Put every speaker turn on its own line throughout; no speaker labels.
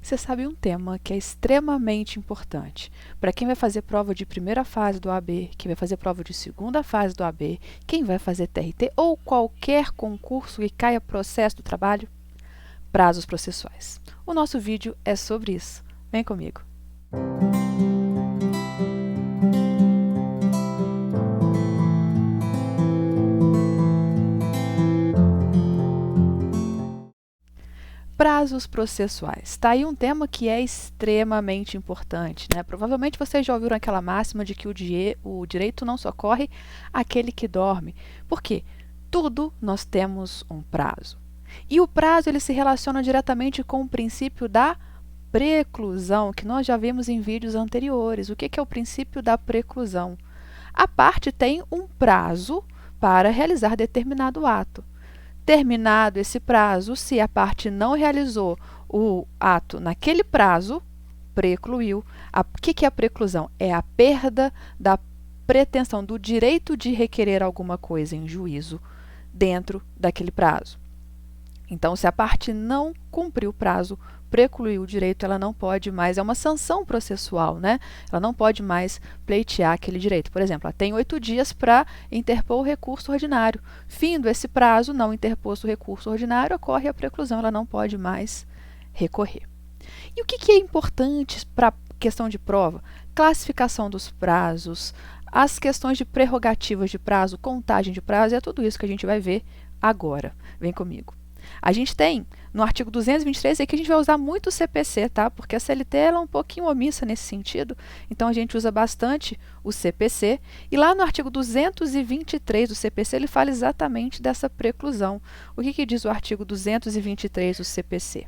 Você sabe um tema que é extremamente importante para quem vai fazer prova de primeira fase do AB, quem vai fazer prova de segunda fase do AB, quem vai fazer TRT ou qualquer concurso que caia processo do trabalho? Prazos processuais. O nosso vídeo é sobre isso. Vem comigo. Prazos processuais. Está aí um tema que é extremamente importante, né? Provavelmente vocês já ouviram aquela máxima de que o direito não socorre aquele que dorme. Por quê? Tudo nós temos um prazo. E o prazo ele se relaciona diretamente com o princípio da preclusão, que nós já vimos em vídeos anteriores. O que é o princípio da preclusão? A parte tem um prazo para realizar determinado ato. Terminado esse prazo, se a parte não realizou o ato naquele prazo, precluiu. O que é a preclusão? É a perda da pretensão do direito de requerer alguma coisa em juízo dentro daquele prazo. Então, se a parte não cumpriu o prazo, precluiu o direito, ela não pode mais, é uma sanção processual, né? Ela não pode mais pleitear aquele direito. Por exemplo, ela tem 8 dias para interpor o recurso ordinário. Findo esse prazo, não interposto o recurso ordinário, ocorre a preclusão, ela não pode mais recorrer. E o que é importante para a questão de prova? Classificação dos prazos, as questões de prerrogativas de prazo, contagem de prazo, é tudo isso que a gente vai ver agora. Vem comigo. A gente tem, no artigo 223, aqui a gente vai usar muito o CPC, tá? Porque a CLT ela é um pouquinho omissa nesse sentido, então a gente usa bastante o CPC. E lá no artigo 223 do CPC, ele fala exatamente dessa preclusão. O que diz o artigo 223 do CPC?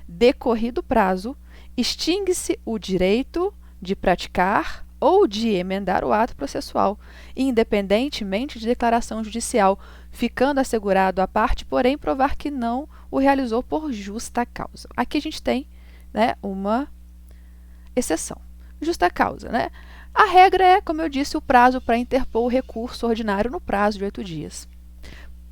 Decorrido o prazo, extingue-se o direito de praticar ou de emendar o ato processual, independentemente de declaração judicial, ficando assegurado à parte, porém, provar que não o realizou por justa causa. Aqui a gente tem, né, uma exceção. Justa causa, né? A regra é, como eu disse, o prazo para interpor o recurso ordinário no prazo de 8 dias.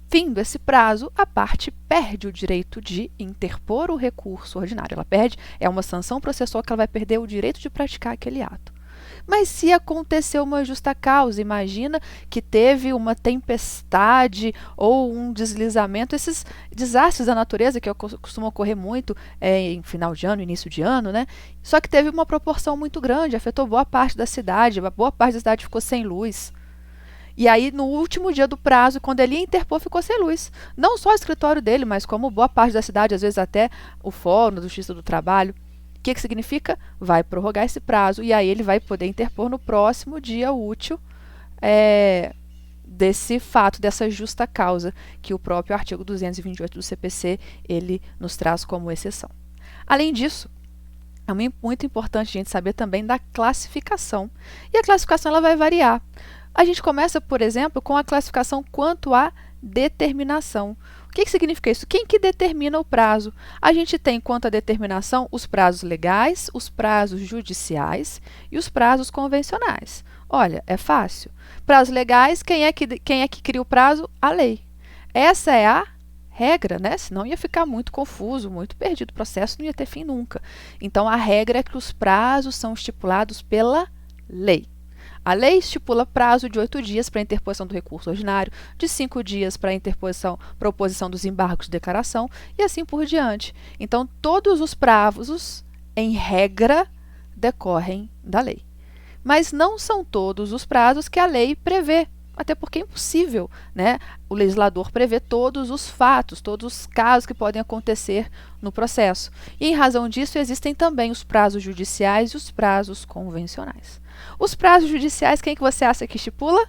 Findo esse prazo, a parte perde o direito de interpor o recurso ordinário. Ela perde, é uma sanção processual que ela vai perder o direito de praticar aquele ato. Mas se aconteceu uma justa causa, imagina que teve uma tempestade ou um deslizamento, esses desastres da natureza que costumam ocorrer muito em final de ano, início de ano, né? Só que teve uma proporção muito grande, afetou boa parte da cidade, boa parte da cidade ficou sem luz. E aí, no último dia do prazo, quando ele ia interpor, ficou sem luz. Não só o escritório dele, mas como boa parte da cidade, às vezes até o Fórum da Justiça do Trabalho. O que significa? Vai prorrogar esse prazo e aí ele vai poder interpor no próximo dia útil desse fato, dessa justa causa, que o próprio artigo 228 do CPC ele nos traz como exceção. Além disso, é muito importante a gente saber também da classificação. E a classificação ela vai variar. A gente começa, por exemplo, com a classificação quanto à determinação. O que significa isso? Quem que determina o prazo? A gente tem, quanto à determinação, os prazos legais, os prazos judiciais e os prazos convencionais. Olha, é fácil. Prazos legais, quem é que cria o prazo? A lei. Essa é a regra, né? Senão ia ficar muito confuso, muito perdido. O processo não ia ter fim nunca. Então, a regra é que os prazos são estipulados pela lei. A lei estipula prazo de 8 dias para a interposição do recurso ordinário, de 5 dias para a oposição dos embargos de declaração e assim por diante. Então, todos os prazos, em regra, decorrem da lei. Mas não são todos os prazos que a lei prevê, até porque é impossível, né, o legislador prever todos os fatos, todos os casos que podem acontecer no processo. E, em razão disso, existem também os prazos judiciais e os prazos convencionais. Os prazos judiciais, quem que você acha que estipula?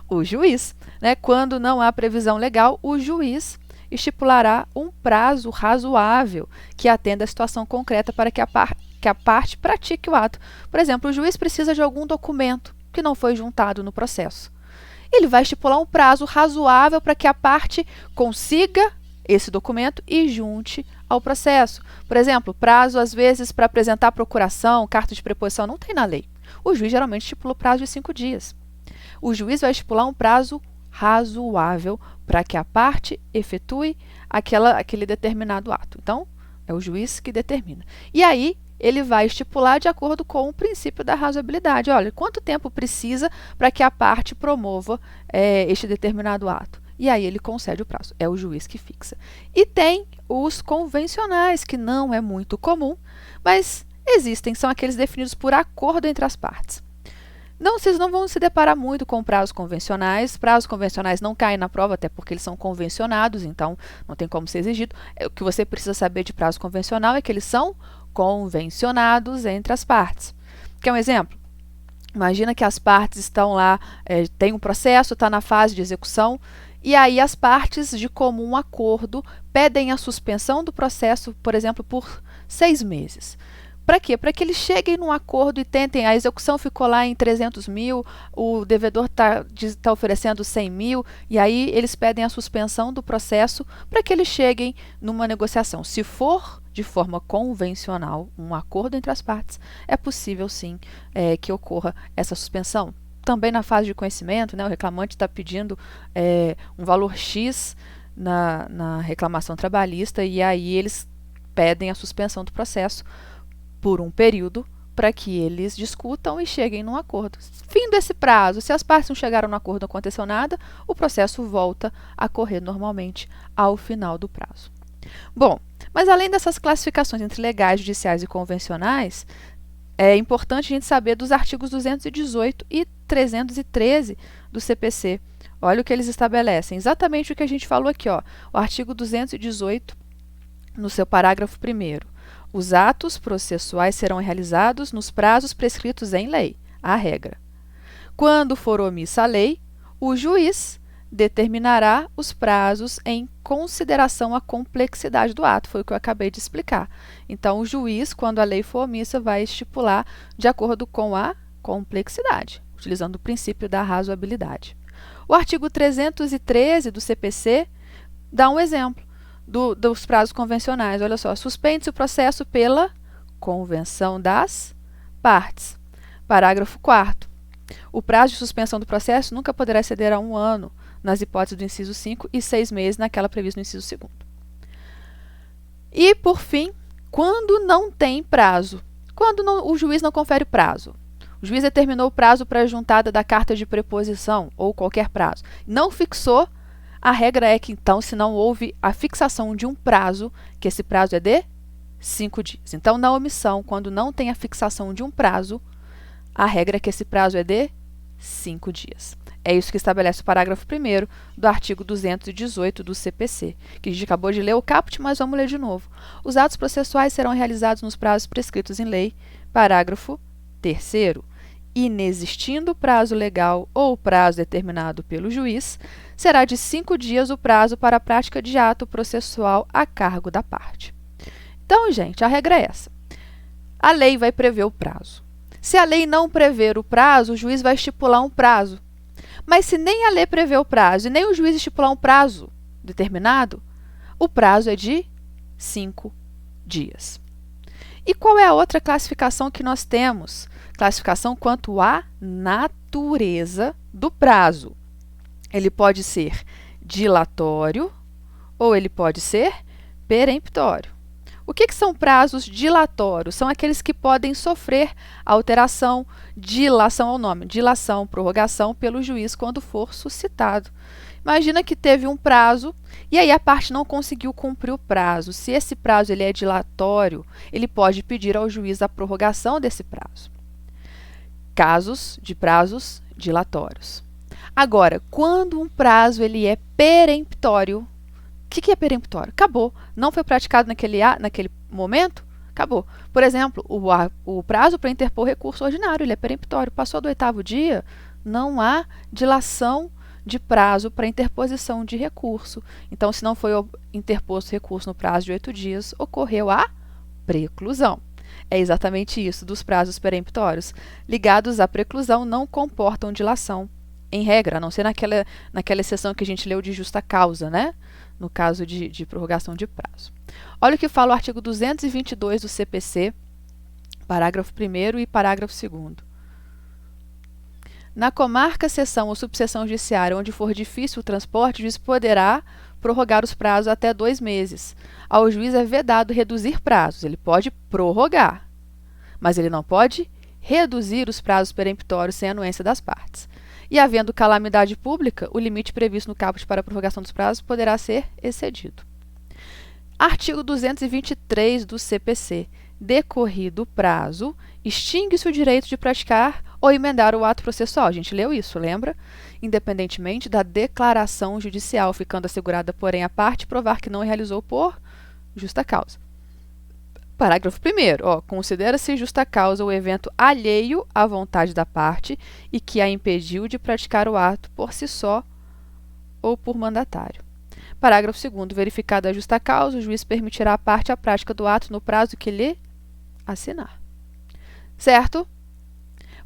O juiz, né? Quando não há previsão legal, o juiz estipulará um prazo razoável que atenda à situação concreta para que a parte pratique o ato. Por exemplo, o juiz precisa de algum documento que não foi juntado no processo. Ele vai estipular um prazo razoável para que a parte consiga esse documento e junte ao processo. Por exemplo, prazo, às vezes, para apresentar procuração, carta de preposição, não tem na lei. O juiz geralmente estipula o prazo de 5 dias. O juiz vai estipular um prazo razoável para que a parte efetue aquele determinado ato. Então, É o juiz que determina. E aí, ele vai estipular de acordo com o princípio da razoabilidade. Olha, quanto tempo precisa para que a parte promova este determinado ato? E aí ele concede o prazo. É o juiz que fixa. E tem os convencionais, que não é muito comum, mas existem, são aqueles definidos por acordo entre as partes. Não, vocês não vão se deparar muito com prazos convencionais. Prazos convencionais não caem na prova, até porque eles são convencionados, então não tem como ser exigido. O que você precisa saber de prazo convencional é que eles são convencionados entre as partes. Quer um exemplo? Imagina que as partes estão lá, tem um processo, está na fase de execução, e aí as partes de comum acordo pedem a suspensão do processo, por exemplo, por 6 meses. Para quê? Para que eles cheguem num acordo e tentem, a execução ficou lá em 300 mil, o devedor tá oferecendo 100 mil, e aí eles pedem a suspensão do processo para que eles cheguem numa negociação. Se for de forma convencional, um acordo entre as partes, é possível sim que ocorra essa suspensão. Também na fase de conhecimento, né, o reclamante está pedindo um valor X na reclamação trabalhista, e aí eles pedem a suspensão do processo por um período para que eles discutam e cheguem num acordo. Fim desse prazo, se as partes não chegaram no acordo, não aconteceu nada, o processo volta a correr normalmente ao final do prazo. Bom, mas além dessas classificações entre legais, judiciais e convencionais, é importante a gente saber dos artigos 218 e 313 do CPC. Olha o que eles estabelecem, exatamente o que a gente falou aqui, ó. O artigo 218, no seu parágrafo 1º. Os atos processuais serão realizados nos prazos prescritos em lei, a regra. Quando for omissa a lei, o juiz determinará os prazos em consideração à complexidade do ato, foi o que eu acabei de explicar. Então, o juiz, quando a lei for omissa, vai estipular de acordo com a complexidade, utilizando o princípio da razoabilidade. O artigo 313 do CPC dá um exemplo dos prazos convencionais. Olha só, suspende-se o processo pela convenção das partes. Parágrafo 4º. O prazo de suspensão do processo nunca poderá exceder a 1 ano, nas hipóteses do inciso 5, e 6 meses naquela prevista no inciso 2º. E, por fim, quando não tem prazo. Quando o juiz não confere prazo. O juiz determinou o prazo para a juntada da carta de preposição, ou qualquer prazo. Não fixou. A regra é que, então, se não houve a fixação de um prazo, que esse prazo é de 5 dias. Então, na omissão, quando não tem a fixação de um prazo, a regra é que esse prazo é de 5 dias. É isso que estabelece o parágrafo 1º do artigo 218 do CPC, que a gente acabou de ler o caput, mas vamos ler de novo. Os atos processuais serão realizados nos prazos prescritos em lei. Parágrafo 3º. Inexistindo prazo legal ou prazo determinado pelo juiz, será de 5 dias o prazo para a prática de ato processual a cargo da parte. Então, gente, a regra é essa. A lei vai prever o prazo. Se a lei não prever o prazo, o juiz vai estipular um prazo. Mas se nem a lei prevê o prazo e nem o juiz estipular um prazo determinado, o prazo é de 5 dias. E qual é a outra classificação que nós temos? Classificação quanto à natureza do prazo. Ele pode ser dilatório ou ele pode ser peremptório. O que são prazos dilatórios? São aqueles que podem sofrer alteração, dilação ao nome, dilação, prorrogação pelo juiz quando for suscitado. Imagina que teve um prazo e aí a parte não conseguiu cumprir o prazo. Se esse prazo ele é dilatório, ele pode pedir ao juiz a prorrogação desse prazo. Casos de prazos dilatórios. Agora, quando um prazo ele é peremptório, o que é peremptório? Acabou. Não foi praticado naquele momento? Acabou. Por exemplo, o prazo para interpor recurso ordinário ele é peremptório. Passou do 8º dia, não há dilação de prazo para interposição de recurso. Então, se não foi interposto recurso no prazo de 8 dias, ocorreu a preclusão. É exatamente isso dos prazos peremptórios. Ligados à preclusão, não comportam dilação, em regra, a não ser naquela exceção que a gente leu de justa causa, né? No caso de prorrogação de prazo. Olha o que fala o artigo 222 do CPC, parágrafo 1º e parágrafo 2º. Na comarca, seção ou subseção judiciária onde for difícil o transporte, o juiz poderá, prorrogar os prazos até 2 meses. Ao juiz é vedado reduzir prazos. Ele pode prorrogar, mas ele não pode reduzir os prazos peremptórios sem anuência das partes. E, havendo calamidade pública, o limite previsto no caput para a prorrogação dos prazos poderá ser excedido. Artigo 223 do CPC. Decorrido o prazo, extingue-se o direito de praticar ou emendar o ato processual. A gente leu isso, lembra? Independentemente da declaração judicial, ficando assegurada, porém, a parte provar que não realizou por justa causa. Parágrafo 1º. Considera-se justa causa o evento alheio à vontade da parte e que a impediu de praticar o ato por si só ou por mandatário. Parágrafo 2º. Verificada a justa causa, o juiz permitirá à parte a prática do ato no prazo que lhe assinar. Certo?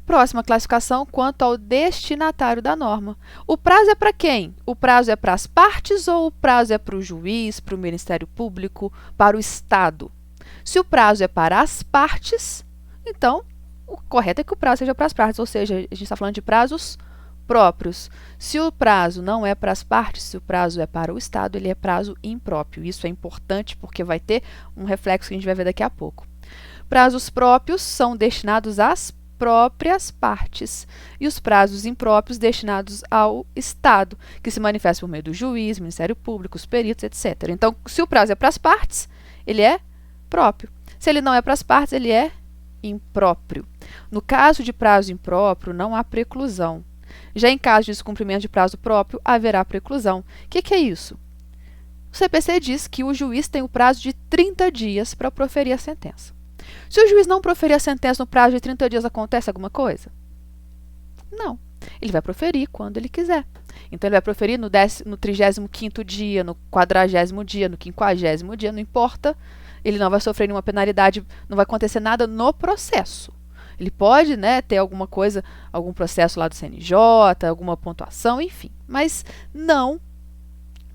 Próxima classificação quanto ao destinatário da norma. O prazo é para quem? O prazo é para as partes ou o prazo é para o juiz, para o Ministério Público, para o Estado? Se o prazo é para as partes, então o correto é que o prazo seja para as partes, ou seja, a gente está falando de prazos próprios. Se o prazo não é para as partes, se o prazo é para o Estado, ele é prazo impróprio. Isso é importante porque vai ter um reflexo que a gente vai ver daqui a pouco. Prazos próprios são destinados às próprias partes e os prazos impróprios destinados ao Estado, que se manifesta por meio do juiz, Ministério Público, os peritos, etc. Então, se o prazo é para as partes, ele é próprio. Se ele não é para as partes, ele é impróprio. No caso de prazo impróprio, não há preclusão. Já em caso de descumprimento de prazo próprio, haverá preclusão. O que é isso? O CPC diz que o juiz tem o prazo de 30 dias para proferir a sentença. Se o juiz não proferir a sentença no prazo de 30 dias, acontece alguma coisa? Não. Ele vai proferir quando ele quiser. Então, ele vai proferir no 35º dia, no 40º dia, no 50º dia, não importa. Ele não vai sofrer nenhuma penalidade, não vai acontecer nada no processo. Ele pode, né, ter alguma coisa, algum processo lá do CNJ, alguma pontuação, enfim. Mas não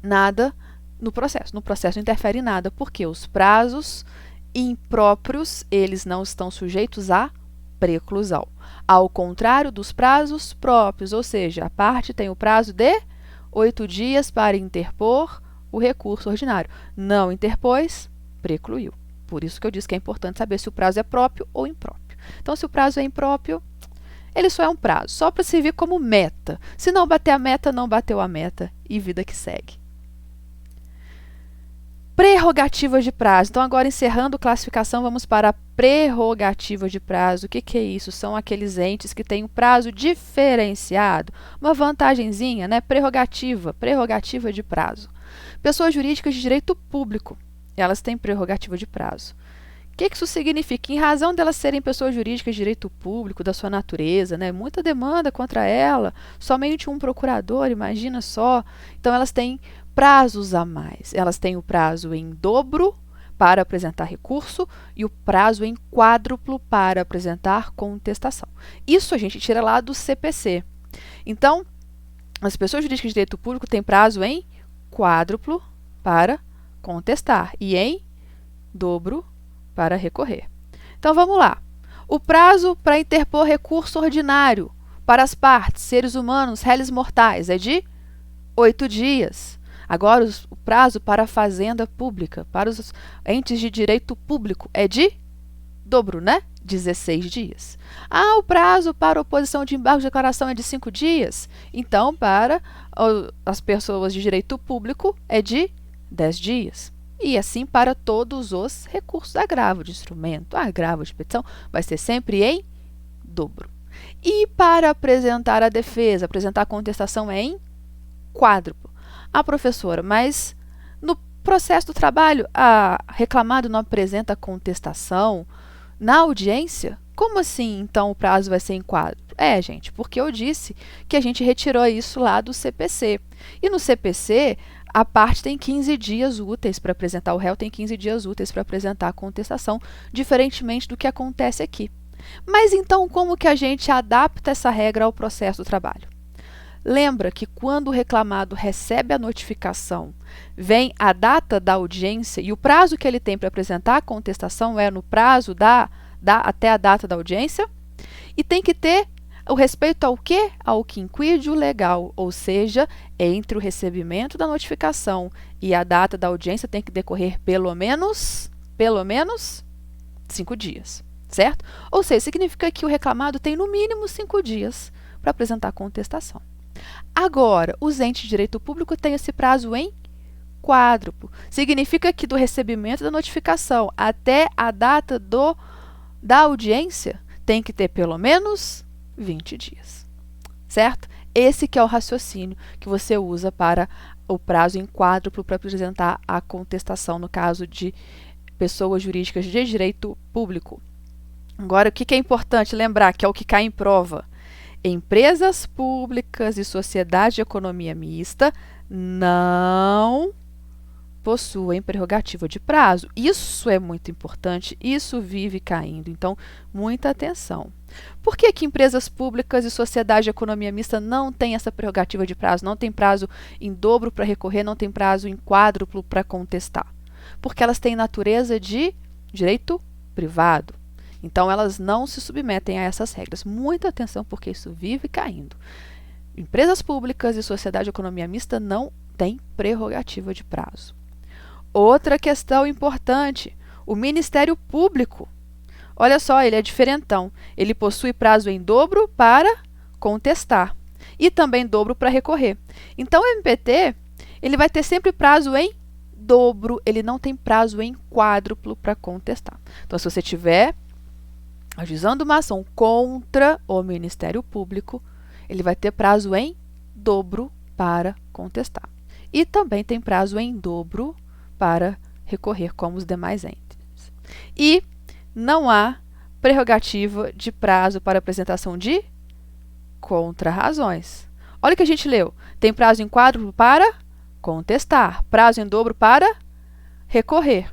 nada no processo. No processo não interfere em nada, porque os prazos impróprios, eles não estão sujeitos à preclusão. Ao contrário dos prazos próprios, ou seja, a parte tem o prazo de 8 dias para interpor o recurso ordinário. Não interpôs, precluiu. Por isso que eu disse que é importante saber se o prazo é próprio ou impróprio. Então, se o prazo é impróprio, ele só é um prazo, só para servir como meta. Se não bater a meta, não bateu a meta e vida que segue. Prerrogativas de prazo. Então, agora encerrando a classificação, vamos para a prerrogativa de prazo. O que é isso? São aqueles entes que têm um prazo diferenciado. Uma vantagenzinha, né? Prerrogativa de prazo. Pessoas jurídicas de direito público, elas têm prerrogativa de prazo. O que isso significa? Em razão delas serem pessoas jurídicas de direito público, da sua natureza, né? Muita demanda contra ela, somente um procurador, imagina só. Então, elas têm prazos a mais. Elas têm o prazo em dobro para apresentar recurso e o prazo em quádruplo para apresentar contestação. Isso a gente tira lá do CPC. Então, as pessoas jurídicas de direito público têm prazo em quádruplo para contestar e em dobro para recorrer. Então, vamos lá. O prazo para interpor recurso ordinário para as partes, seres humanos, réis mortais, é de 8 dias. Agora, o prazo para a fazenda pública, para os entes de direito público, é de dobro, né? 16 dias. O prazo para oposição de embargo de declaração é de 5 dias. Então, para as pessoas de direito público, é de 10 dias. E assim para todos os recursos. Agravo de instrumento, agravo de petição, vai ser sempre em dobro. E para apresentar a defesa, apresentar a contestação é em quádruplo. Professora, mas no processo do trabalho, a reclamado não apresenta contestação na audiência? Como assim, então, o prazo vai ser em quádruplo? Gente, porque eu disse que a gente retirou isso lá do CPC. E no CPC, a parte tem 15 dias úteis para apresentar, o réu tem 15 dias úteis para apresentar a contestação, diferentemente do que acontece aqui. Mas então, como que a gente adapta essa regra ao processo do trabalho? Lembra que quando o reclamado recebe a notificação, vem a data da audiência e o prazo que ele tem para apresentar a contestação é no prazo até a data da audiência? E tem que ter O respeito ao quê? Ao quinquídio legal, ou seja, entre o recebimento da notificação e a data da audiência tem que decorrer pelo menos 5 dias, certo? Ou seja, significa que o reclamado tem no mínimo 5 dias para apresentar a contestação. Agora, os entes de direito público têm esse prazo em quádruplo. Significa que do recebimento da notificação até a data da audiência tem que ter pelo menos 20 dias, certo? Esse que é o raciocínio que você usa para o prazo em quádruplo para apresentar a contestação no caso de pessoas jurídicas de direito público. Agora, o que é importante lembrar, que é o que cai em prova? Empresas públicas e sociedades de economia mista não possuem prerrogativa de prazo. Isso é muito importante, isso vive caindo, então muita atenção. Por que que empresas públicas e sociedade de economia mista não têm essa prerrogativa de prazo? Não tem prazo em dobro para recorrer, não tem prazo em quádruplo para contestar? Porque elas têm natureza de direito privado. Então, elas não se submetem a essas regras. Muita atenção, porque isso vive caindo. Empresas públicas e sociedade de economia mista não têm prerrogativa de prazo. Outra questão importante, o Ministério Público. Olha só, ele é diferentão. Ele possui prazo em dobro para contestar e também dobro para recorrer. Então, o MPT ele vai ter sempre prazo em dobro, ele não tem prazo em quádruplo para contestar. Então, se você tiver ajuizando uma ação contra o Ministério Público, ele vai ter prazo em dobro para contestar. E também tem prazo em dobro para recorrer, como os demais entes. E não há prerrogativa de prazo para apresentação de contrarrazões. Olha o que a gente leu. Tem prazo em quádruplo para contestar, prazo em dobro para recorrer.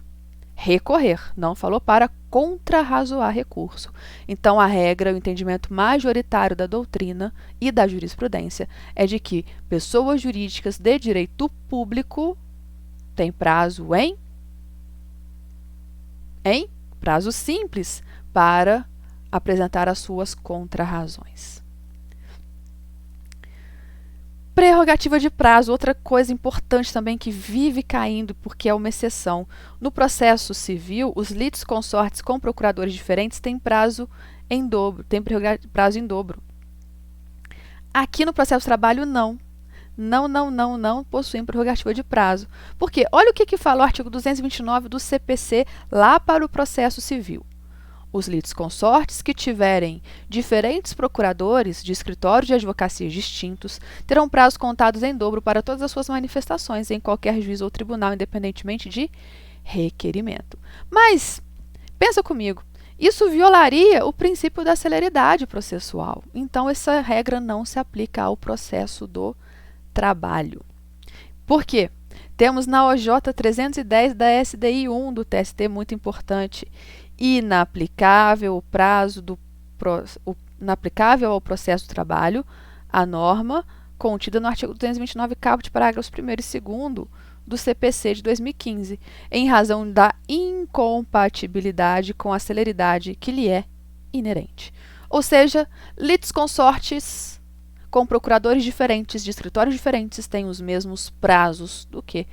Recorrer, não falou para contrarrazoar recurso. Então, a regra, o entendimento majoritário da doutrina e da jurisprudência é de que pessoas jurídicas de direito público têm prazo em prazo simples para apresentar as suas contrarrazões. Prerrogativa de prazo, outra coisa importante também que vive caindo porque é uma exceção. No processo civil, os litisconsortes com procuradores diferentes têm prazo em dobro, têm prazo em dobro. Aqui no processo trabalho, não possuem prerrogativa de prazo. Por quê? Olha o que fala o artigo 229 do CPC lá para o processo civil. Os litisconsortes que tiverem diferentes procuradores de escritórios de advocacia distintos terão prazos contados em dobro para todas as suas manifestações em qualquer juízo ou tribunal, independentemente de requerimento. Mas, pensa comigo, isso violaria o princípio da celeridade processual. Então, essa regra não se aplica ao processo do trabalho. Por quê? Temos na OJ 310 da SDI 1 do TST, muito importante, inaplicável inaplicável ao processo do trabalho, a norma contida no artigo 229, caput, parágrafos 1º e 2º do CPC de 2015, em razão da incompatibilidade com a celeridade que lhe é inerente. Ou seja, litisconsortes com procuradores diferentes, de escritórios diferentes, têm os mesmos prazos do que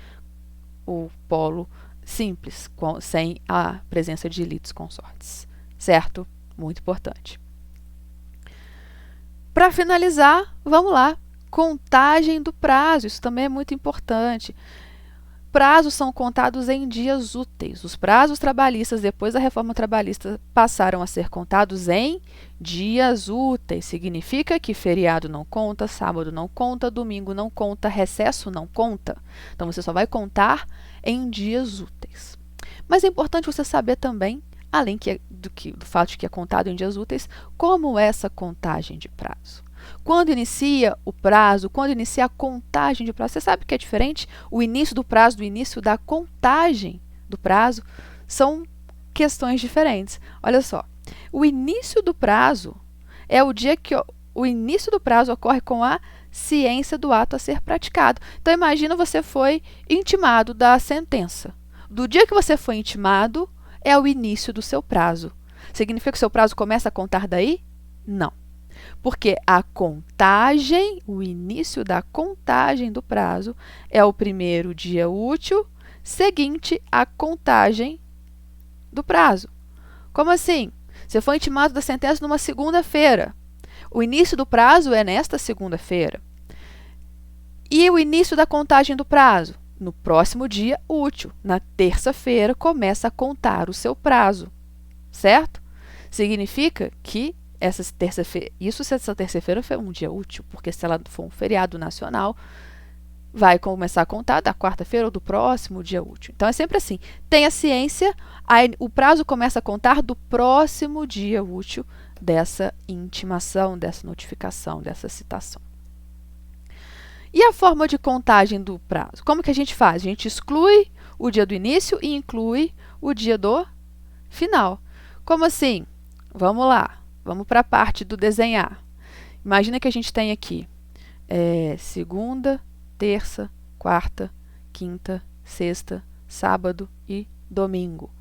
o polo simples, sem a presença de litisconsortes, certo? Muito importante. Para finalizar, vamos lá, contagem do prazo, isso também é muito importante. Prazos são contados em dias úteis. Os prazos trabalhistas, depois da reforma trabalhista, passaram a ser contados em dias úteis. Significa que feriado não conta, sábado não conta, domingo não conta, recesso não conta. Então, você só vai contar em dias úteis. Mas é importante você saber também, além do fato de que é contado em dias úteis, como é essa contagem de prazo. Quando inicia o prazo, quando inicia a contagem de prazo, você sabe que é diferente? O início do prazo do início da contagem do prazo são questões diferentes. Olha só, o início do prazo é o dia que o início do prazo ocorre com a ciência do ato a ser praticado. Então, imagina você foi intimado da sentença. Do dia que você foi intimado é o início do seu prazo. Significa que o seu prazo começa a contar daí? Não. Porque a contagem, o início da contagem do prazo é o primeiro dia útil seguinte à contagem do prazo. Como assim? Você foi intimado da sentença numa segunda-feira. O início do prazo é nesta segunda-feira. E o início da contagem do prazo? No próximo dia útil. Na terça-feira começa a contar o seu prazo. Certo? Significa que essa terça-feira foi um dia útil, porque se ela for um feriado nacional, vai começar a contar da quarta-feira ou do próximo dia útil. Então, é sempre assim. Tem a ciência, o prazo começa a contar do próximo dia útil dessa intimação, dessa notificação, dessa citação. E a forma de contagem do prazo? Como que a gente faz? A gente exclui o dia do início e inclui o dia do final. Como assim? Vamos lá. Vamos para a parte do desenhar. Imagina que a gente tem aqui segunda, terça, quarta, quinta, sexta, sábado e domingo.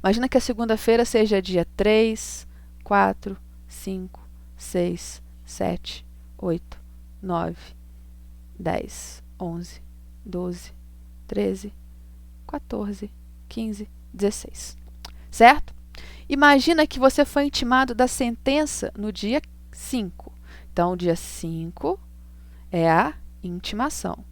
Imagina que a segunda-feira seja dia 3, 4, 5, 6, 7, 8, 9, 10, 11, 12, 13, 14, 15, 16. Certo? Imagina que você foi intimado da sentença no dia 5. Então, o dia 5 é a intimação.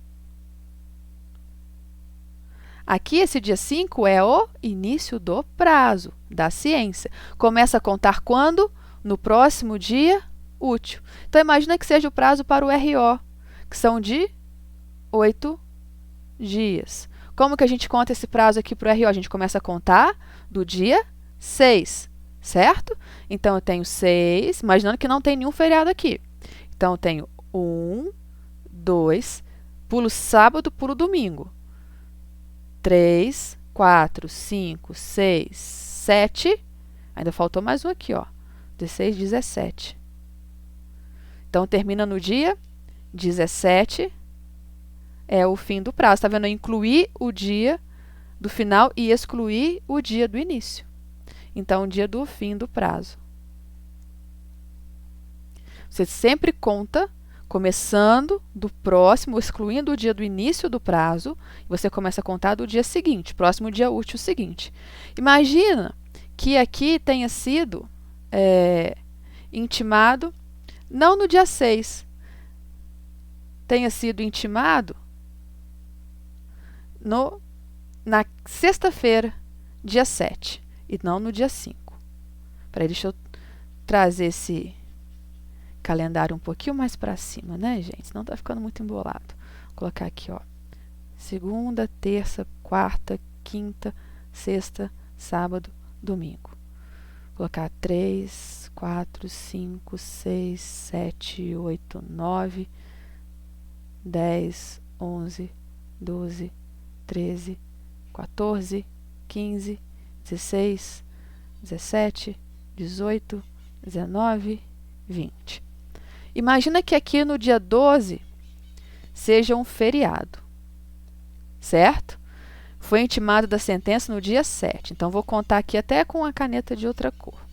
Aqui, esse dia 5 é o início do prazo da ciência. Começa a contar quando? No próximo dia útil. Então, imagina que seja o prazo para o RO, que são de 8 dias. Como que a gente conta esse prazo aqui para o RO? A gente começa a contar do dia 6, certo? Então, eu tenho 6, imaginando que não tem nenhum feriado aqui. Então, eu tenho 1, 2, pulo sábado, pulo domingo. 3, 4, 5, 6, 7. Ainda faltou mais um aqui, ó. 16, 17. Então, termina no dia 17. É o fim do prazo. Está vendo? Eu incluí o dia do final e excluí o dia do início. Então, o dia do fim do prazo. Você sempre conta começando do próximo, excluindo o dia do início do prazo, você começa a contar do dia seguinte, próximo dia útil seguinte. Imagina que aqui tenha sido intimado, não no dia 6, tenha sido intimado na sexta-feira, dia 7, e não no dia 5. Peraí, deixa eu trazer esse calendário um pouquinho mais para cima, né, gente? Senão tá ficando muito embolado. Vou colocar aqui, ó. Segunda, terça, quarta, quinta, sexta, sábado, domingo. Vou colocar 3, 4, 5, 6, 7, 8, 9, 10, 11, 12, 13, 14, 15, 16, 17, 18, 19, 20. Imagina que aqui no dia 12 seja um feriado, certo? Foi intimado da sentença no dia 7. Então, vou contar aqui até com a caneta de outra cor.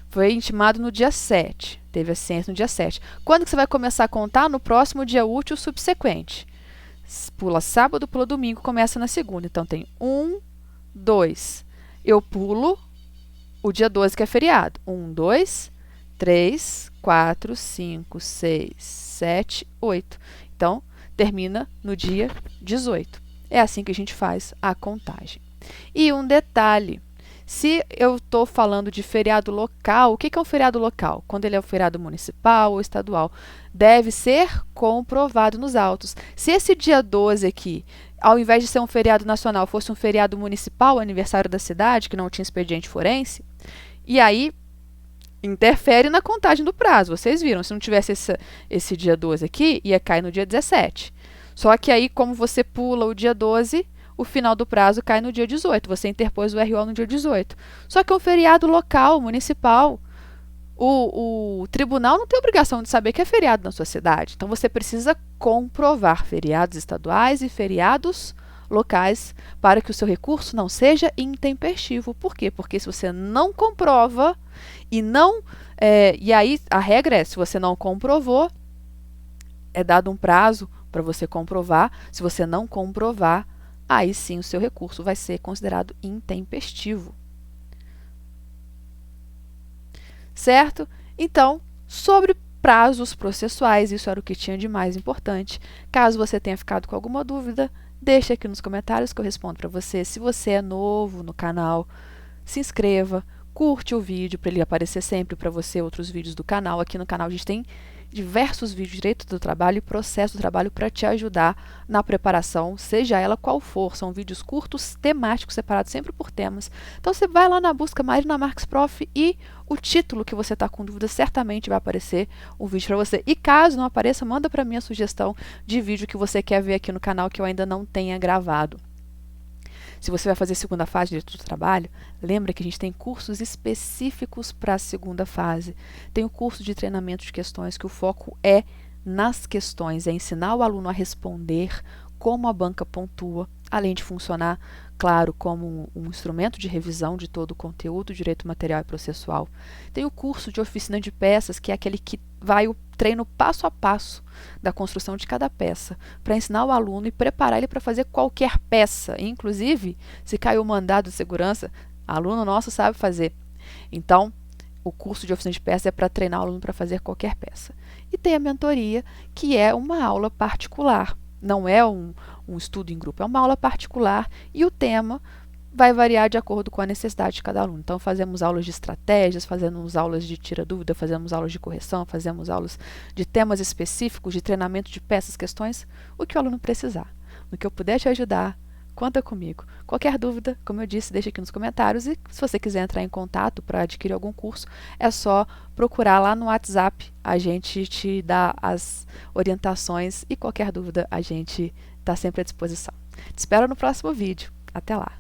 Foi intimado no dia 7. Teve a ciência no dia 7. Quando que você vai começar a contar? No próximo dia útil subsequente. Pula sábado, pula domingo, começa na segunda. Então, tem 1, 2. Eu pulo o dia 12, que é feriado. 1, 2, 3, 4, 5, 6, 7, 8. Então, termina no dia 18. É assim que a gente faz a contagem. E um detalhe, se eu estou falando de feriado local, o que é um feriado local? Quando ele é um feriado municipal ou estadual, deve ser comprovado nos autos. Se esse dia 12 aqui, ao invés de ser um feriado nacional, fosse um feriado municipal, aniversário da cidade, que não tinha expediente forense, e aí interfere na contagem do prazo. Vocês viram, se não tivesse esse dia 12 aqui, ia cair no dia 17. Só que aí, como você pula o dia 12, o final do prazo cai no dia 18. Você interpôs o RO no dia 18. Só que é um feriado local, municipal. O tribunal não tem obrigação de saber que é feriado na sua cidade. Então, você precisa comprovar feriados estaduais e feriados locais para que o seu recurso não seja intempestivo. Por quê? Porque se você não comprova e não... e aí a regra é, se você não comprovou, é dado um prazo para você comprovar. Se você não comprovar, aí sim o seu recurso vai ser considerado intempestivo. Certo? Então, sobre prazos processuais, isso era o que tinha de mais importante. Caso você tenha ficado com alguma dúvida, deixe aqui nos comentários que eu respondo para você. Se você é novo no canal, se inscreva, curte o vídeo para ele aparecer sempre para você outros vídeos do canal. Aqui no canal a gente tem diversos vídeos de direito do trabalho e processo do trabalho para te ajudar na preparação, seja ela qual for. São vídeos curtos, temáticos, separados sempre por temas. Então você vai lá na busca Marina Marques Prof e o título que você está com dúvida certamente vai aparecer um vídeo para você. E caso não apareça, manda para mim a sugestão de vídeo que você quer ver aqui no canal que eu ainda não tenha gravado. Se você vai fazer segunda fase de direito do trabalho, lembra que a gente tem cursos específicos para a segunda fase. Tem o curso de treinamento de questões, que o foco é nas questões, é ensinar o aluno a responder, como a banca pontua, além de funcionar, claro, como um instrumento de revisão de todo o conteúdo, direito material e processual. Tem o curso de oficina de peças, que é aquele que vai o treino passo a passo da construção de cada peça, para ensinar o aluno e preparar ele para fazer qualquer peça. Inclusive, se caiu o mandado de segurança, aluno nosso sabe fazer. Então, o curso de oficina de peças é para treinar o aluno para fazer qualquer peça. E tem a mentoria, que é uma aula particular. Não é um estudo em grupo, é uma aula particular e o tema vai variar de acordo com a necessidade de cada aluno. Então, fazemos aulas de estratégias, fazemos aulas de tira-dúvida, fazemos aulas de correção, fazemos aulas de temas específicos, de treinamento de peças, questões, o que o aluno precisar. No que eu puder te ajudar, conta comigo. Qualquer dúvida, como eu disse, deixa aqui nos comentários e se você quiser entrar em contato para adquirir algum curso, é só procurar lá no WhatsApp, a gente te dá as orientações e qualquer dúvida a gente está sempre à disposição. Te espero no próximo vídeo. Até lá!